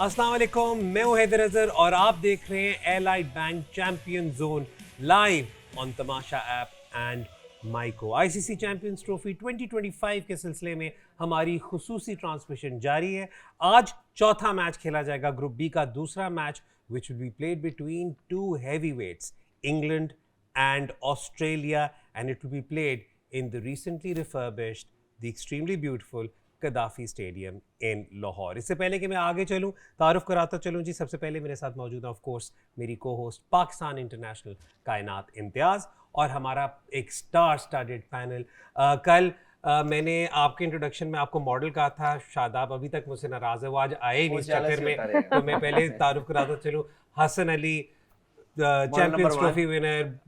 अस्सलाम वालेकुम, मैं हूं हैदर अजहर और आप देख रहे हैं Allied Bank Champion Zone live on Tamasha app and Myco. ICC Champions Trophy 2025 के सिलसिले में हमारी खुसूसी ट्रांसमिशन जारी है। आज चौथा मैच खेला जाएगा, ग्रुप बी का दूसरा match which will be played between two heavyweights, England and Australia, and it will be played in the recently refurbished, the extremely beautiful Gaddafi Stadium in Lahore. इससे पहले कि मैं आगे चलूं, तारुफ कराता चलूं जी, सबसे पहले मेरे साथ मौजूद है ऑफ कोर्स मेरी को होस्ट पाकिस्तान इंटरनेशनल कायनात इम्तियाज़ और हमारा एक स्टार स्टडेड पैनल। कल मैंने आपके इंट्रोडक्शन में आपको मॉडल कहा था, शादाब अभी तक मुझसे नाराज़ है, वो आज आए नहीं इस चक्कर में, तो मैं पहले तारुफ कराता चलूं। Hasan Ali, Champions Trophy winner,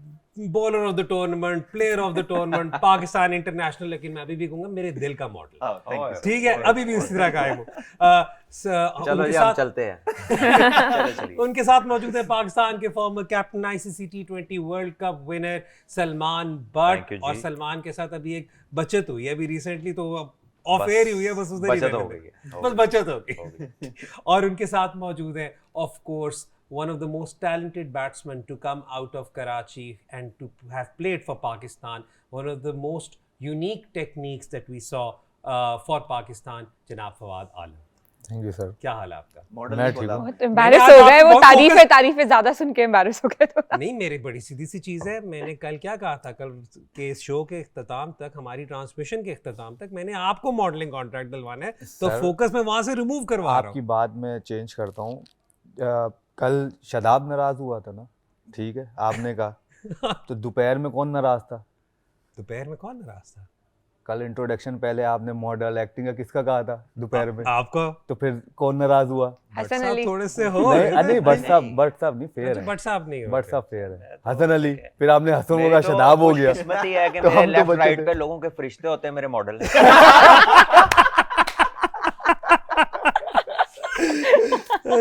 bowler of the tournament, player of the tournament, Pakistan international, लेकिन मैं अभी भी कहूंगा मेरे दिल का मॉडल। ठीक है, अभी भी इसी तरह कायम हूं। चलो जी, हम चलते हैं। उनके साथ मौजूद है पाकिस्तान के former captain, ICC T20 world cup winner Salman but, और सलमान के साथ अभी एक बचत हुई है अभी रिसेंटली, तो ऑफ एयर ही हुई है, बस उधर ही हो गई, बस बचत हो गई। और उनके साथ मौजूद है of course one of the most talented batsmen to come out of Karachi and to have played for Pakistan, one of the most unique techniques that we saw for Pakistan, जनाब Fawad Alam. Thank you sir. क्या हाल है आपका? मैं ठीक हूँ। बहुत embarrass हो गए, वो तारीफें ज्यादा सुन के एम्बैरेस हो गए। नहीं, मेरी बड़ी सीधी सी चीज़ है, मैंने कल क्या कहा था, कल के शो के इख्तिताम तक, हमारी ट्रांसमिशन के इख्तिताम तक मैंने आपको मॉडलिंग कॉन्ट्रैक्ट दिलवाना है, तो फोकस मैं वहाँ से रिमूव करवा रहा हूँ। आपकी बात मैं चेंज करता हूँ। कल शदाब नाराज हुआ था ना, ठीक है, आपने कहा, तो दोपहर में कौन नाराज था? दोपहर में कौन नाराज था? कल इंट्रोडक्शन पहले आपने मॉडल एक्टिंग का किसका कहा था दोपहर में? आपको। तो फिर कौन नाराज हुआ? हसन अली। थोड़े से हो नहीं, बट साहब नहीं, फेयर है, बट साहब नहीं, बट साहब फेयर है। हसन अली, फिर आपने हसन होगा, शदाब हो गया। किस्मत ही है कि तो मेरे हम तो लेफ्ट बचे राइट थे। पे लोगों के फरिश्ते होते हैं, मेरे मॉडल।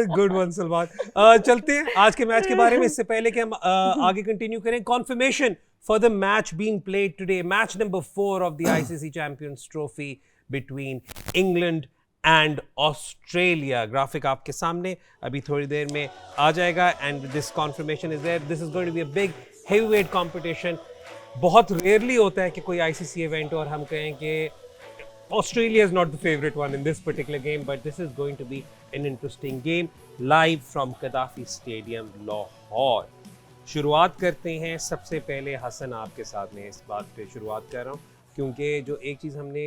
Good one Salman. चलते हैं आज के मैच के बारे में। इससे पहले कि हम आगे कंटिन्यू करें, confirmation for the match being played today, match number 4 of the ICC Champions Trophy between England and Australia. Graphic आपके सामने अभी थोड़ी देर में आ जाएगा, and this confirmation is there. This is going to be a big heavyweight competition. बहुत rarely होता है कि कोई आईसीसी इवेंट और हम कहें कि Australia is not the favorite one in this particular game, but this is going to be an interesting game live from Gaddafi Stadium, Lahore. शुरुआत करते हैं। सबसे पहले हसन, आपके साथ में इस बात पे शुरुआत कर रहा हूँ, क्योंकि जो एक चीज़ हमने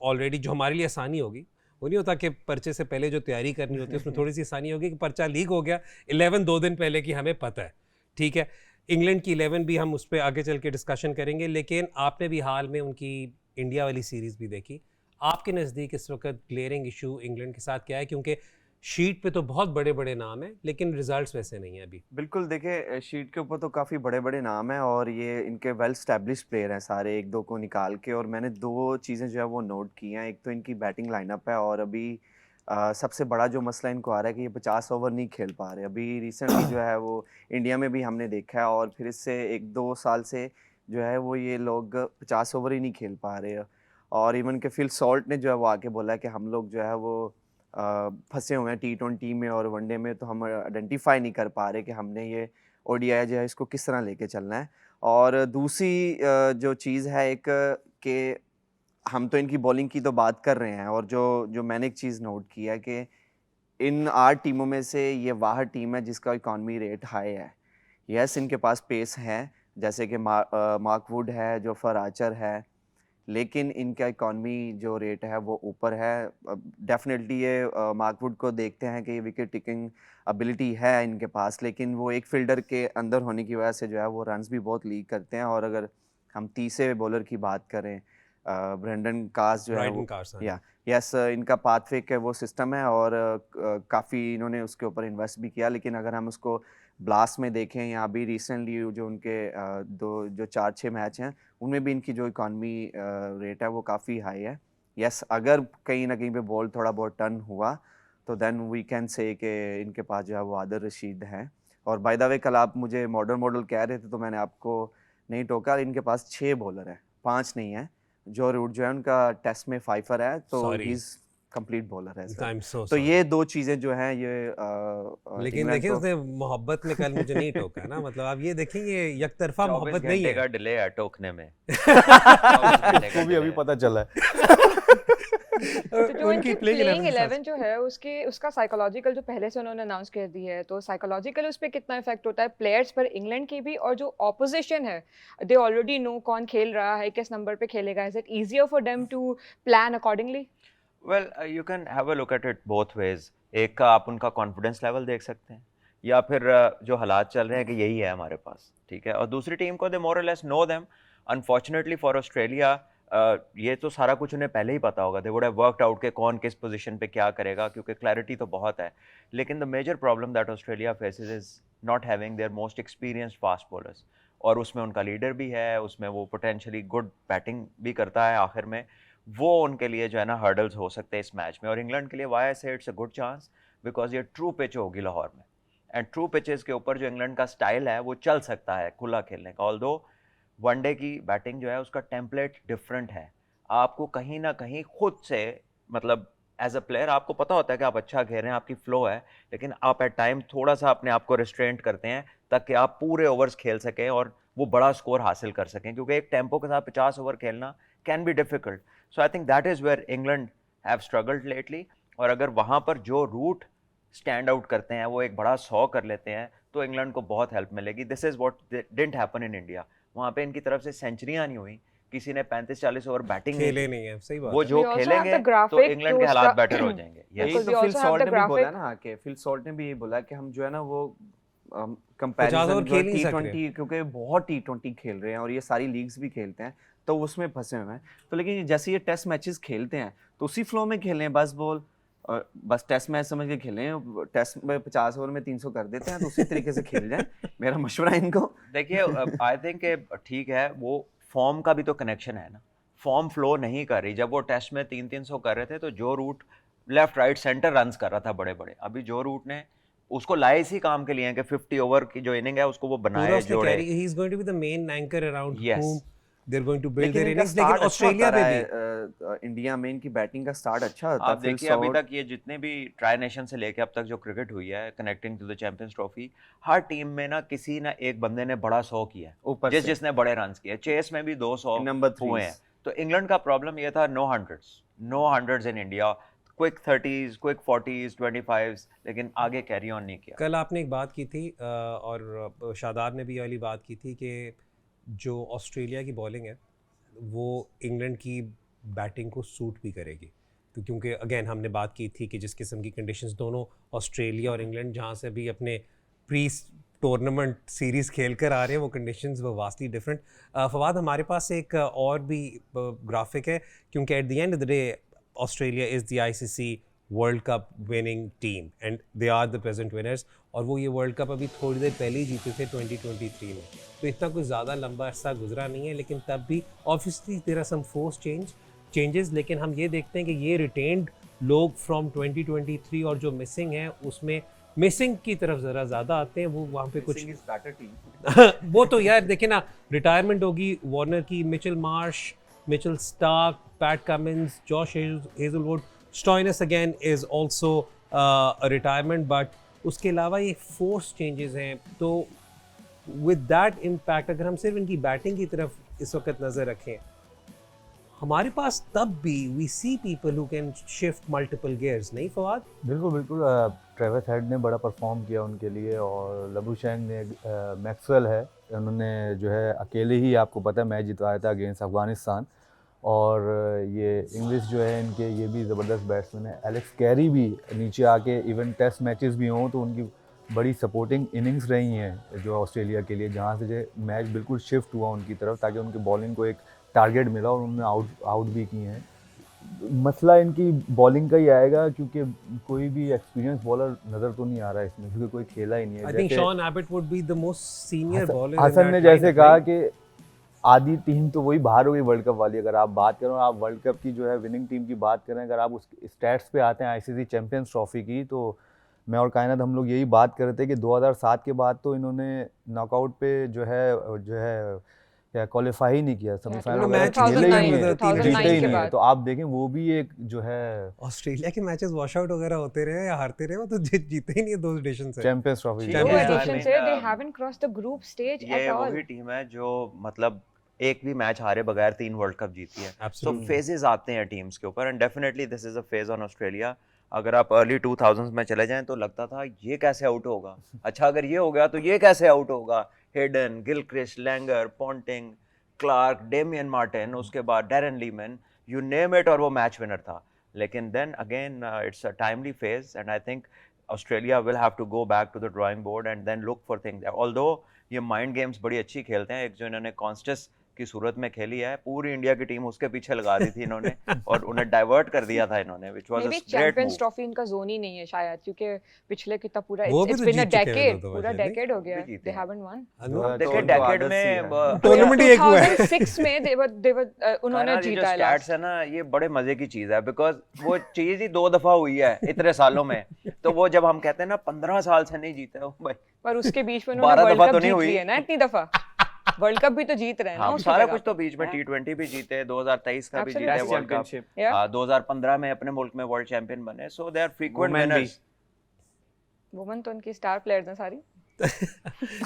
ऑलरेडी, जो हमारे लिए आसानी होगी, वो नहीं होता कि पर्चे से पहले जो तैयारी करनी होती है उसमें थोड़ी सी आसानी होगी कि पर्चा लीक हो गया 11 2 दिन पहले की, हमें पता है, ठीक है। इंग्लैंड की 11 भी हम उस पर आगे चल के डिस्कशन करेंगे, लेकिन आपने भी हाल में उनकी इंडिया वाली सीरीज़ भी देखी। आपके नज़दीक इस वक्त ग्लेयरिंग इशू इंग्लैंड के साथ क्या है? क्योंकि शीट पे तो बहुत बड़े बड़े नाम हैं, लेकिन रिजल्ट्स वैसे नहीं है अभी। बिल्कुल, देखिए शीट के ऊपर तो काफ़ी बड़े बड़े नाम हैं और ये इनके वेल स्टैब्लिश्ड प्लेयर हैं सारे, एक दो को निकाल के। और मैंने दो चीज़ें जो है वो नोट की हैं। एक तो इनकी बैटिंग लाइनअप है, और अभी सबसे बड़ा जो मसला इनको आ रहा है कि ये 50 ओवर नहीं खेल पा रहे। अभी रिसेंटली जो है वो इंडिया में भी हमने देखा है, और फिर इससे 1-2 साल से जो है वो ये लोग 50 ओवर ही नहीं खेल पा रहे। और इवन के फिल सॉल्ट ने जो है वो आके बोला है कि हम लोग जो है वो फंसे हुए हैं T20 में और वनडे में, तो हम आइडेंटिफाई नहीं कर पा रहे कि हमने ये ODI जो है इसको किस तरह लेके चलना है। और दूसरी जो चीज़ है एक, कि हम तो इनकी बॉलिंग की तो बात कर रहे हैं, और जो मैंने एक चीज़ नोट की है कि इन 8 टीमों में से ये वाह टीम है जिसका इकॉनमी रेट हाई है। यस, इनके पास पेस है, जैसे कि मार्क वुड है, जोफर आर्चर है, लेकिन इनका इकॉनमी जो रेट है वो ऊपर है। डेफिनेटली ये मार्क वुड को देखते हैं कि ये विकेट टेकिंग एबिलिटी है इनके पास, लेकिन वो एक फील्डर के अंदर होने की वजह से जो है वो रन्स भी बहुत लीक करते हैं। और अगर हम तीसरे बॉलर की बात करें, ब्रेंडन कार्स जो है वो, यस, इनका पाथवेक है वो सिस्टम है, और काफ़ी इन्होंने उसके ऊपर इन्वेस्ट भी किया। लेकिन अगर हम उसको ब्लास्ट में देखें, या अभी रिसेंटली जो उनके जो 4-6 मैच हैं उनमें भी इनकी जो इकॉनमी रेट है वो काफ़ी हाई है। यस, अगर कहीं ना कहीं पे बॉल थोड़ा बहुत टर्न हुआ तो देन वी कैन से कि इनके पास जो है वो आदिल रशीद हैं। और बाय द वे, कल आप मुझे मॉडल कह रहे थे तो मैंने आपको नहीं टोका, इनके पास 6 बॉलर हैं, 5 नहीं है। जो रूट जो है उनका टेस्ट में 5 है, तो कंप्लीट बॉलर है सर। I'm so तो sorry. ये दो चीज़ें जो हैं ये लेकिन इंग्लैंड देखिए को उसने मोहब्बत में कल मुझे नहीं टोका ना, मतलब आप ये देखेंगे यकतरफा 24 मोहब्बत नहीं घंटे का है. डिले है टोकने में 24 घंटे का उसको भी अभी delay है। पता चला है। तो जो उनकी इनकी प्लेइंग प्लेइंग 11 11 जो है उसका साइकोलॉजिकल जो पहले से उन्होंने अनाउंस कर दी है, तो साइकोलॉजिकल उस पे कितना इफेक्ट होता है प्लेयर्स पर, इंग्लैंड की भी, और जो ऑपोजिशन है दे ऑलरेडी नो कौन खेल रहा है, किस नंबर पे खेलेगा. Is it easier for them to plan accordingly? Well, you can have a look at it both ways. एक का आप उनका कॉन्फिडेंस लेवल देख सकते हैं, या फिर जो हालात चल रहे हैं कि यही है हमारे पास, ठीक है, और दूसरी टीम को दे मोर और less know them. Unfortunately for Australia ये तो सारा कुछ उन्हें पहले ही पता होगा. They would have worked out के कौन किस पोजीशन पे क्या करेगा, क्योंकि क्लैरिटी तो बहुत है. लेकिन the major problem that Australia faces is not having their most experienced fast bowlers, और उसमें उनका लीडर भी है, उसमें वो पोटेंशियली गुड बैटिंग भी करता है आखिर में. वो उनके लिए जो है ना हर्डल्स हो सकते हैं इस मैच में. और इंग्लैंड के लिए वाई आई से it's a good chance because ये ट्रू पिच होगी लाहौर में, एंड ट्रू पिचेस के ऊपर जो इंग्लैंड का स्टाइल है वो चल सकता है खुला खेलने का. ऑल्दो वनडे की बैटिंग जो है उसका टेम्पलेट डिफरेंट है. आपको कहीं ना कहीं खुद से, मतलब एज अ प्लेयर आपको पता होता है कि आप अच्छा खेल रहे हैं, आपकी फ्लो है, लेकिन आप एट टाइम थोड़ा सा अपने आप को रिस्ट्रेंट करते हैं ताकि आप पूरे ओवर्स खेल सकें और वो बड़ा स्कोर हासिल कर सकें, क्योंकि एक टेम्पो के साथ 50 ओवर खेलना can be difficult. So I think that is where England have struggled lately. और अगर वहाँ पर जो रूट स्टैंड आउट करते हैं वो एक बड़ा 100 कर लेते हैं तो इंग्लैंड को बहुत हेल्प मिलेगी. This is what didn't happen in India. वहाँ पे इनकी तरफ से सेंचुरियाँ नहीं हुई, किसी ने 35-40 ओवर बैटिंग खेले नहीं है, सही बात वो है. जो We also have खेलेंगे the graphic तो इंग्लैंड के to हालात sta- बेटर हो जाएंगे. यही Yes. we तो Phil also have Salt the ने भी बोला graphic. ना आके, फिल सॉल्ट ने भी यही बोला कि हम जो है ना वो 50 कंपैरिजन ओवर जो है खेल नहीं सक रहे. T20, क्योंकि बहुत T20 खेल रहे हैं और ये सारी लीग्स भी खेलते हैं तो उसमें फंसे हुए हैं. तो लेकिन जैसे ये टेस्ट मैचेस खेलते हैं तो उसी फ्लो में खेलें, बस बॉल और बस टेस्ट मैच समझ के खेलें. टेस्ट में 50 ओवर में 300 कर देते हैं तो उसी तरीके से खेल जाएं. मेरा मशवरा है इनको. देखिए आई थिंक ठीक है, वो फॉर्म का भी तो कनेक्शन है ना. फॉर्म फ्लो नहीं कर रही. जब वो टेस्ट में 300 कर रहे थे तो Joe Root left right centre runs कर रहा था बड़े बड़े, अभी जो रूट ने उसको लाए इसी काम के लिए हैं कि 50 ओवर की जो इनिंग है उसको वो पूरा बनाए उसने जोड़े. Carey, he is going to be the main anchor around Yes. whom they're going to build लेकिन their इनका innings. लेकिन स्टार्ट अच्छा ऑस्ट्रेलिया होता पे भी है इंडिया में इनकी बैटिंग का स्टार्ट अच्छा होता है. आप फिल देखिए अभी सॉल्ट तक ये जितने भी ट्राई नेशन से लेके अब तक जो क्रिकेट हुई है connecting to the Champions Trophy, हर टीम में ना किसी ना एक बंदे ने बड़ा 100 किया है, ऊपर से जिसने बड़े रन्स किए. चेस में भी 200 नंबर हुए हैं. तो इंग्लैंड का प्रॉब्लम ये था no hundreds in India. Quick 30s, quick 40s, 25s, लेकिन आगे कैरी ऑन नहीं किया. कल आपने एक बात की थी और शादाब ने भी ये वाली बात की थी कि जो ऑस्ट्रेलिया की बॉलिंग है वो इंग्लैंड की बैटिंग को सूट भी करेगी. तो क्योंकि अगेन हमने बात की थी कि जिस किस्म की कंडीशंस दोनों ऑस्ट्रेलिया और इंग्लैंड जहाँ से भी अपने प्री टूर्नामेंट सीरीज़ खेल कर आ रहे हैं वो कंडीशंस वो वास्टली डिफरेंट. फवाद, हमारे पास एक और भी ग्राफिक है, क्योंकि at the end of the day Australia is the ICC World Cup winning team and they are the present winners. और वो ये वर्ल्ड कप अभी थोड़ी देर पहले ही जीते थे 2023 में. तो इतना कुछ ज़्यादा लंबा अरसा गुजरा नहीं है, लेकिन तब भी obviously there are some force changes. लेकिन हम ये देखते हैं कि ये रिटेन्ड लोग फ्रॉम 2023 और जो मिसिंग है उसमें मिसिंग की तरफ ज़रा ज़्यादा आते हैं. वो वहाँ पे कुछ वो तो यार देखे ना, रिटायरमेंट होगी वार्नर की, Mitchell Marsh, Mitchell Starc, PAT Cummins, Josh Hazlewood, Stoinis again is also a retirement. But उसके अलावा ये फोर्स चेंजेस हैं. तो विद दैट इम्पैक्ट अगर हम सिर्फ इनकी बैटिंग की तरफ इस वक्त नज़र रखें, हमारे पास तब भी we see people who can shift multiple gears. नहीं फवाद? बिल्कुल बिल्कुल. ट्रेविस हेड ने बड़ा परफॉर्म किया उनके लिए, और लबुशेंग ने, मैक्सवेल है, उन्होंने जो है अकेले ही आपको पता है मैच जितवाया था अगेंस्ट अफगानिस्तान. और ये इंग्लिश जो है इनके ये भी ज़बरदस्त बैट्समैन है. एलेक्स कैरी भी नीचे आके इवन टेस्ट मैचेस भी हों तो उनकी बड़ी सपोर्टिंग इनिंग्स रही हैं जो ऑस्ट्रेलिया के लिए, जहाँ से जो मैच बिल्कुल शिफ्ट हुआ उनकी तरफ ताकि उनकी बॉलिंग को एक टारगेट मिला और उन्होंने आउट भी किए हैं. मसला इनकी बॉलिंग का ही आएगा क्योंकि कोई भी एक्सपीरियंस बॉलर नज़र तो नहीं आ रहा है इसमें, क्योंकि कोई खेला ही नहीं है. I think Sean Abbott would be the most senior bowler. Hasan ने जैसे कहा कि आधी टीम तो वही बाहर हो गई वर्ल्ड कप वाली. अगर आप बात करो, आप वर्ल्ड कप की जो है विनिंग टीम की बात करें, अगर आप उस स्टैट्स पे आते हैं ICC चैंपियंस ट्रॉफी की, तो मैं और कायनात हम लोग यही बात कर रहे थे कि 2007 के बाद तो इन्होंने नॉकआउट पे जो है क्या क्वालिफाई ही नहीं किया सेमीफाइनल मैच वगैरह खेले ही 2009 नहीं है, 2009 जीते ही के नहीं है। बाद। तो आप देखें वो भी एक जो है ऑस्ट्रेलिया के मैचेस वॉश आउट वगैरह होते रहे या हारते रहे, वो तो जीते ही नहीं है दो एडिशन से। चैंपियंस ट्रॉफी दो Champions I एडिशन mean, से they haven't crossed the group stage ये at all. वही टीम है जो मतलब एक भी मैच हारे बगैर 3 वर्ल्ड कप जीती है। सो Absolutely. फेजेस आते हैं टीम्स के ऊपर and definitely this is a phase on Australia. अगर आप अर्ली 2000s में चले जाएं तो लगता था ये कैसे आउट होगा, अच्छा अगर ये हो गया तो ये कैसे आउट होगा। Hayden, Gilchrist, Langer, Ponting, Clarke, Damien Martyn, उसके बाद Darren Lehmann, you name it, और वो मैच विनर था। लेकिन then again it's a timely phase and I think Australia will have to go back to the drawing board and then look for things. Although ये mind games बड़ी अच्छी खेलते हैं, एक जो इन्होंने कॉन्स्टेस की सूरत में खेली है, पूरी इंडिया की टीम उसके पीछे लगा दी थी इन्होंने और उन्हें डाइवर्ट कर दिया था इन्होंने, which was a Maybe great champions move. Trophy इनका जोन ही नहीं है शायद, क्योंकि पिछले कितना पूरा वो भी it's तो been a जीत चुके हैं decade, दो पूरा शायद, नहीं? decade हो गया भी जीते they हैं। haven't won. देखिए तो डेकेड आदत सी में है। टूर्नामेंट ही एक हुआ है। 2006 में they were उन्होंने ये जो जीता है स्टैट्स last. है ना, ये बड़े मजे की चीज है बिकॉज वो चीज ही 2 दफा हुई है इतने सालों में। तो वो जब हम कहते हैं ना 15 साल से नहीं जीते हो भाई, पर उसके बीच में 12 उन्होंने दफा वर्ल्ड तो कप नहीं जीत हुई। लिया ना इतनी दफा। वर्ल्ड कप भी तो जीत रहे हैं ना हाँ उसकी सारा जगह कुछ तो पे। बीच में T20 भी जीते, 2023 का भी Absolutely. जीते Test World Cup, championship. Yeah. 2015 में अपने मुल्क में वर्ल्ड चैंपियन बने, so they are frequent Women भी। विनर्स। वुमेन तो उनकी स्टार प्लेयर्स हैं सारी।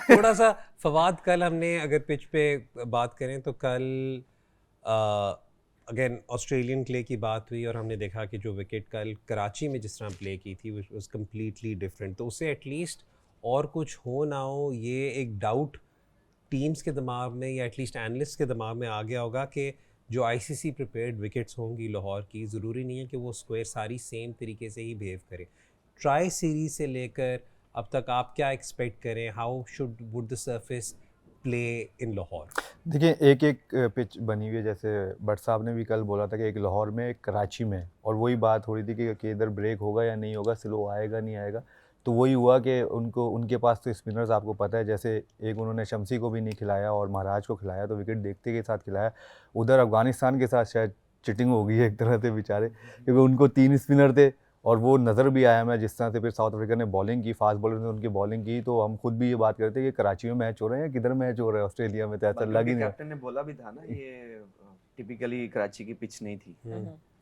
थोड़ा सा फवाद, कल हमने अगर पिच पे बात करें तो कल अगेन ऑस्ट्रेलियन क्ले की बात हुई और हमने देखा कि जो विकेट कल कराची में जिस तरह प्ले की थी विच वाज कम्प्लीटली डिफरेंट। तो उससे एटलीस्ट और कुछ हो ना हो, ये एक डाउट टीम्स के दिमाग में या एटलीस्ट एनालिस्ट के दिमाग में आ गया होगा कि जो आईसीसी प्रिपेयर्ड विकेट्स होंगी लाहौर की, ज़रूरी नहीं है कि वो स्क्वायर सारी सेम तरीके से ही बिहेव करे। ट्राई सीरीज से लेकर अब तक आप क्या एक्सपेक्ट करें, how would the surface play in Lahore? देखिए एक एक पिच बनी हुई है, जैसे भट्ट साहब ने भी कल बोला था कि एक लाहौर में एक कराची में, और वही बात हो रही थी कि इधर ब्रेक होगा या नहीं होगा, स्लो आएगा नहीं आएगा। तो वही हुआ कि उनके पास तो स्पिनर्स आपको पता है, जैसे एक उन्होंने शम्सी को भी नहीं खिलाया और महाराज को खिलाया, तो विकेट देखते के साथ खिलाया। उधर अफगानिस्तान के साथ शायद चिटिंग हो गई है एक तरह से बेचारे, क्योंकि उनको 3 स्पिनर थे और वो नज़र भी आया मैं जिस तरह से फिर साउथ अफ्रीका ने बॉलिंग की, फास्ट बॉलर ने उनकी बॉलिंग की। तो हम खुद भी ये बात करते हैं कि कराची में मैच हो रहे हैं, किधर मैच हो रहा है ऑस्ट्रेलिया में, तो ऐसा लग ही नहीं। कैप्टन ने बोला भी था ना, ये टिपिकली कराची की पिच नहीं थी।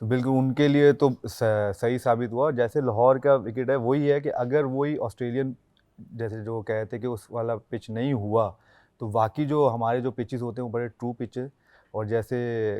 तो बिल्कुल उनके लिए तो सही साबित हुआ। जैसे लाहौर का विकेट है वही है कि अगर वही ऑस्ट्रेलियन जैसे जो कहते हैं कि उस वाला पिच नहीं हुआ, तो बाकी जो हमारे जो पिचेस होते हैं वो बड़े ट्रू पिचेस, और जैसे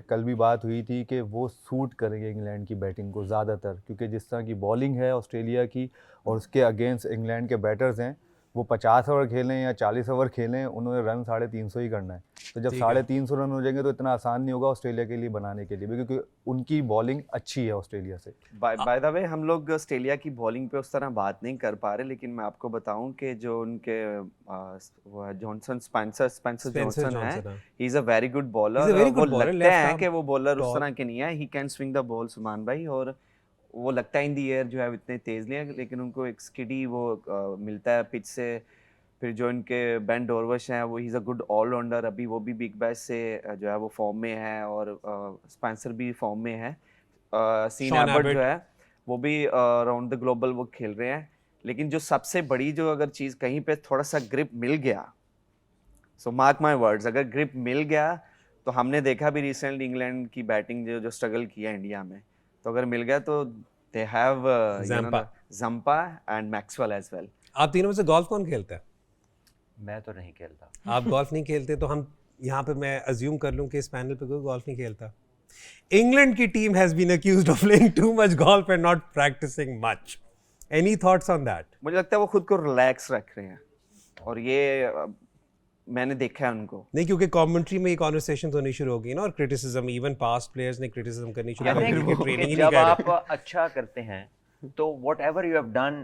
कल भी बात हुई थी कि वो सूट करेंगे इंग्लैंड की बैटिंग को ज़्यादातर, क्योंकि जिस तरह की बॉलिंग है ऑस्ट्रेलिया की और उसके अगेंस्ट इंग्लैंड के बैटर्स हैं, वो 50 ओवर खेलें या 40 ओवर खेलें, उन्होंने रन 350 ही करना है। तो जब 350 रन हो जाएंगे तो इतना आसान नहीं होगा ऑस्ट्रेलिया के लिए बनाने के लिए भी, क्योंकि उनकी बॉलिंग अच्छी है ऑस्ट्रेलिया से। बाय द वे हम लोग ऑस्ट्रेलिया की बॉलिंग पे उस तरह बात नहीं कर पा रहे, लेकिन मैं आपको बताऊं कि जो उनके जॉनसन स्पेंसर जॉनसन है, he is a very good bowler. He's a very वो good bowler, लगता left है arm कि वो बॉलर उस top. तरह के नहीं है, he can swing the ball Suman भाई, और वो लगता है इन दी एयर जो है इतने तेज नहीं है, लेकिन उनको एक स्किडी वो मिलता है पिच से। फिर जो इनके बेन डॉर्वश हैं, वो he is a good allrounder, अभी वो भी बिग बैश से जो है वो फॉर्म में है, और स्पेंसर भी फॉर्म में है। Scene Sean Ebert Abbott. जो है वो भी अराउंड द ग्लोबल वो खेल रहे हैं। लेकिन जो सबसे बड़ी जो अगर चीज़ कहीं पे थोड़ा सा ग्रिप मिल गया, सो मार्क माय वर्ड्स, अगर ग्रिप मिल गया तो हमने देखा भी रिसेंटली इंग्लैंड की बैटिंग जो स्ट्रगल किया इंडिया में, तो अगर मिल गया तो they have Zampa and Maxwell as well. आप तीनों में से गोल्फ कौन खेलता है? मैं तो नहीं खेलता। आप गोल्फ नहीं खेलते, तो हम यहाँ पे मैं अज्यूम कर लूँ कि इस पैनल पे कोई गोल्फ नहीं खेलता। इंग्लैंड की team has been accused of playing too much golf and not practising much. Any thoughts on that? मुझे लगता है वो खुद को रिलैक्स रख रहे हैं, और ये मैंने देखा है उनको। नहीं, क्योंकि कमेंट्री में ये कॉन्वर्सेशन होनी शुरू हो गई ना, और क्रिटिसिज्म, इवन पास्ट प्लेयर्स ने क्रिटिसिज्म करनी शुरू I कर दी think कि ट्रेनिंग ही नहीं जब कर आप रहे। अच्छा करते हैं तो whatever you have done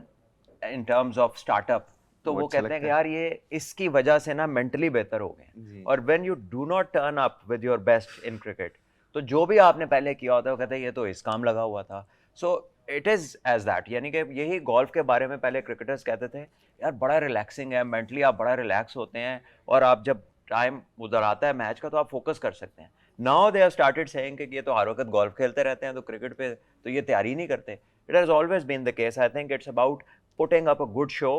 in terms of startup, तो वो वो अच्छा कहते हैं कि लगता यार ये इसकी वजह से ना मेंटली बेहतर हो गए। और when you do not turn up with your best in cricket, तो जो भी आपने पहले किया होता है वो कहते हैं ये तो इस काम लगा हुआ था। So it is as that, यानी कि यही गोल्फ के बारे में पहले क्रिकेटर्स कहते थे, यार बड़ा रिलैक्सिंग है, मेंटली आप बड़ा रिलैक्स होते हैं, और आप जब टाइम उधर आता है मैच का तो आप फोकस कर सकते हैं। Now they have started saying कि ये तो हर वक्त गोल्फ खेलते रहते हैं, तो क्रिकेट पे तो ये तैयारी नहीं करते। It has always been the case. I think it's about putting up a good show.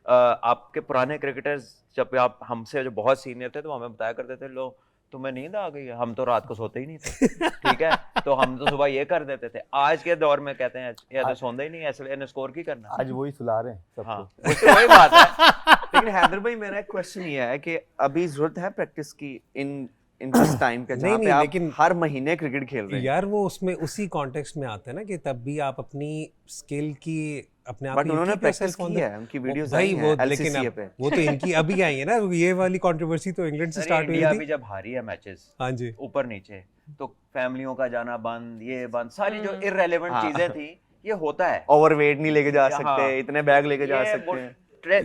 आपके पुराने क्रिकेटर्स, जब आप हमसे जो बहुत सीनियर थे, तो हमें बताया करते थे, लो तुम्हें नींद आ गई है, हम तो रात को सोते ही नहीं थे, ठीक है, तो हम तो सुबह ये कर देते थे। आज के दौर में कहते हैं ये तो सोते ही नहीं, ऐसे इन्हें स्कोर की करना। आज वही सुला रहे हैं सबको। हाँ वही बात है। लेकिन हैदर भाई मेरा एक क्वेश्चन ये है कि अभी जरूरत है प्रैक्टिस की इन दिस टाइम पे जहाँ नहीं, पे आप लेकिन- हर महीने क्रिकेट खेल रहे हैं। यार वो उसमें उसी कॉन्टेक्स्ट में आता है ना कि तब भी आप अपनी स्किल की अपने आप बट को उन्होंने keep प्रैक्टिस yourself on की the- है, उनकी वीडियोस भाई आई वो हैं लेकिन LCCA अब पे। वो तो इनकी अभी आई है ना, ये वाली कंट्रोवर्सी तो इंग्लैंड से अरे स्टार्ट हुई इंडिया भी थी। जब हारी है मैचेस हाँ जी, ऊपर नीचे, तो फैमिलियों का जाना बंद, ये बंद, सारी जो इररेलेवेंट हाँ। चीजें थी ये होता है। ओवरवेट नहीं लेके जा हाँ। सकते, इतने बैग लेके जा सकते हैं।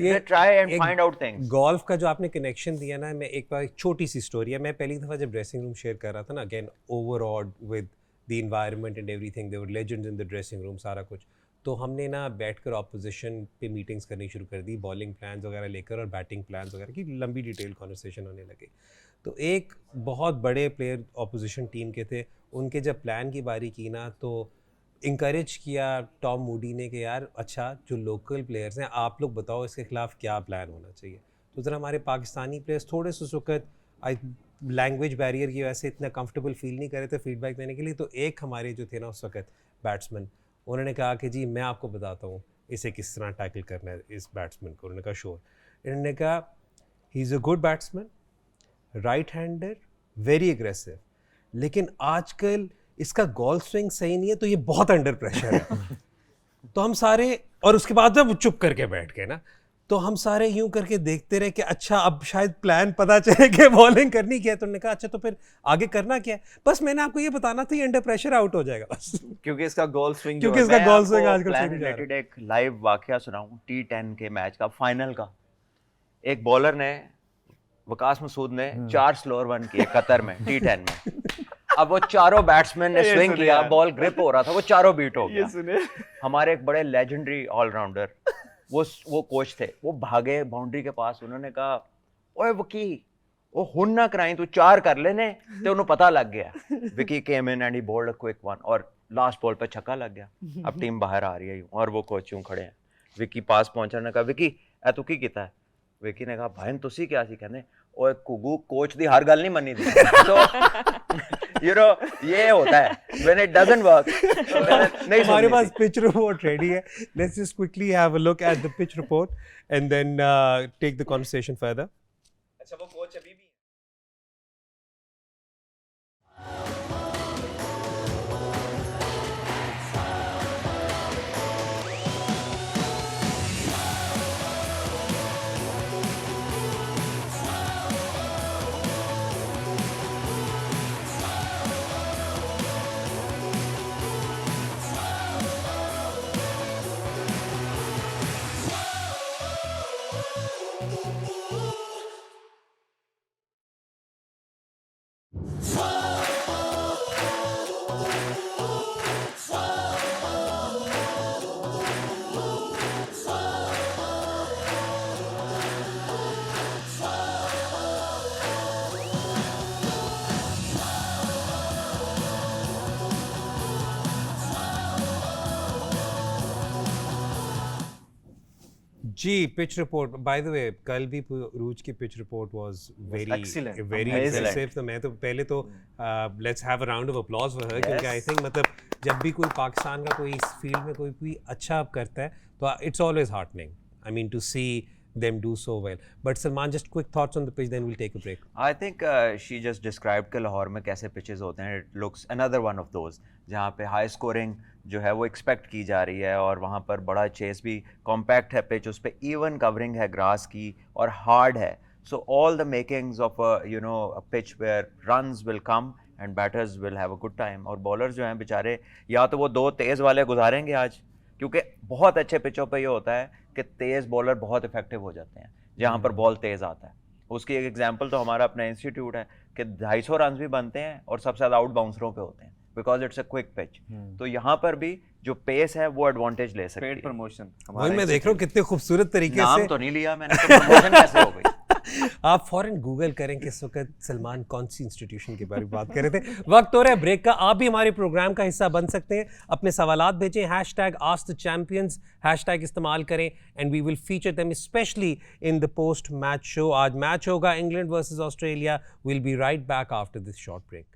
ये ट्राई एंड एक फाइंड आउट थिंग्स। गोल्फ का जो आपने कनेक्शन दिया ना, मैं एक बार एक छोटी सी स्टोरी है। मैं पहली दफ़ा जब ड्रेसिंग रूम शेयर कर रहा था ना, again overall with the environment and everything, there were legends in the dressing room, सारा कुछ। तो हमने ना बैठकर ऑपोजिशन पे मीटिंग्स करनी शुरू कर दी, बॉलिंग प्लान्स वगैरह लेकर और बैटिंग प्लान्स वगैरह की लंबी डिटेल कॉन्वर्सेशन होने लगी। तो एक बहुत बड़े प्लेयर ऑपोजिशन टीम के थे, उनके जब प्लान की बारी की ना, तो इंकरेज किया टॉम मूडी ने कि यार अच्छा जो लोकल प्लेयर्स हैं आप लोग बताओ इसके खिलाफ क्या प्लान होना चाहिए। तो ज़रा हमारे पाकिस्तानी प्लेयर्स थोड़े से उस वक्त लैंग्वेज बैरियर की वजह से इतना कंफर्टेबल फील नहीं कर रहे थे फीडबैक देने के लिए। तो एक हमारे जो थे ना उस वक्त बैट्समैन, उन्होंने कहा कि जी मैं आपको बताता हूँ इसे किस तरह टैकल करना है इस बैट्समैन को। उन्होंने कहा श्योर। इन्होंने कहा he is a good batsman, right hander, very aggressive, लेकिन आजकल इसका गोल स्विंग सही नहीं है तो ये बहुत अंडर प्रेशर है। तो हम सारे, और उसके बाद जब चुप करके बैठ गए ना, तो हम सारे यूं करके देखते रहे कि अच्छा अब शायद प्लान पता चले कि बॉलिंग करनी क्या है। तो उन्होंने कहा अच्छा तो फिर आगे करना क्या है? बस मैंने आपको ये बताना था, ये अंडर प्रेशर आउट हो जाएगा बस। क्योंकि इसका गोल स्विंग क्योंकि इसका मैं गोल स्विंग आपको आजकल प्लान सही नहीं जा रहा। रिलेटेड एक लाइव वाकया सुनाऊं T10 के मैच का, फाइनल का। एक बॉलर ने, वकास मसूद ने 4 स्लोअर वन किए कतर में T10 में। अब वो चारों बैट्समैन ने ये स्विंग सुने किया, यार। बॉल ग्रिप हो रहा था, वो चारों बीट हो ये गया। सुने। हमारे एक बड़े लेजेंडरी ऑलराउंडर वो कोच थे, वो भागे बाउंड्री के पास, उन्होंने कहा ओए वकी वो हुन ना कराई, तू 4 कर लेने, तो उन्हें पता लग गया। Vicky came in and he bowled a quick one और लास्ट बॉल पे छक्का लग गया। अब टीम बाहर आ रही है यूं, और वो कोच यूं खड़े हैं। विकी पास पहुंचा, ने कहा विकी ए तू की कीता है? विकी ने कहा भाई तुसी क्या सी? कहने ओए कुगू कोच दी हर गल नहीं मन्नी दी। तो यू नो ये होता है व्हेन इट डजंट वर्क। नहीं हमारे सुननी पास थी। पिच रिपोर्ट रेडी है। Let's just quickly have a look at the pitch report and then take the conversation further. अच्छा वो कोच अभी भी जी pitch report by the way, कल भी रूज की pitch report was very excellent, very amazing. Impressive. तो मैं तो पहले तो let's have a round of applause for her, क्योंकि आई थिंक मतलब जब भी कोई पाकिस्तान का कोई इस फील्ड में कोई भी अच्छा करता है तो it's always heartening, I mean to see them do so well. But Salman, just quick thoughts on the pitch, then we'll take a break. I think she just described कि लाहौर में कैसे pitches होते हैं. It looks another one of those जहाँ पे high scoring जो है वो expect की जा रही है, और वहाँ पर बड़ा chase भी, compact है pitch, उस पे even covering है grass की और hard है. So all the makings of a pitch where runs will come and batters will have a good time. और bowlers जो हैं बेचारे या तो वो 2 तेज़ वाले गुजारेंगे आज, क्योंकि बहुत अच्छे पिचों पे ये होता है कि तेज़ बॉलर बहुत इफेक्टिव हो जाते हैं जहाँ पर बॉल तेज़ आता है. उसकी एक एग्जांपल तो हमारा अपना इंस्टीट्यूट है कि 250 रन भी बनते हैं और सबसे ज़्यादा आउट बाउंसरों पे होते हैं, because it's a quick pitch. तो यहाँ पर भी जो पेस है वो एडवांटेज ले सकती है. पेड प्रमोशन वही मैं देख रहा हूँ कितने खूबसूरत तरीके नाम से तो नहीं लिया मैंने, तो प्रमोशन कैसे हो गई? आप फौरन गूगल करें कि इस वक्त सलमान कौन सी इंस्टीट्यूशन के बारे में बात कर रहे थे। वक्त हो रहा है ब्रेक का। आप भी हमारे प्रोग्राम का हिस्सा बन सकते हैं, अपने सवालात भेजें, #AskTheChampions हैशटैग इस्तेमाल करें and we will feature them specially in the post match show. आज मैच होगा England versus Australia. Will be right back after this short break.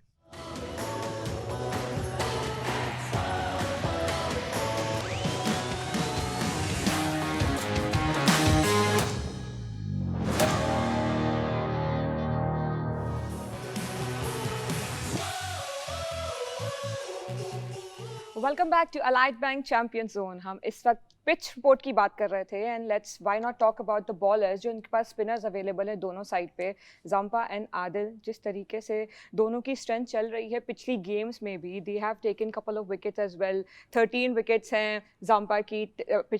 Welcome back to Allied Bank Champion Zone. हम इस वक्त पिच रिपोर्ट की बात कर रहे थे and let's why not talk about the bowlers जो इनके पास स्पिनर्स अवेलेबल है दोनों साइड पे, जंपा एंड आदिल। जिस तरीके से दोनों की स्ट्रेंथ चल रही है पिछली गेम्स में भी, they have taken couple of wickets as well. 13 wickets हैं जंपा की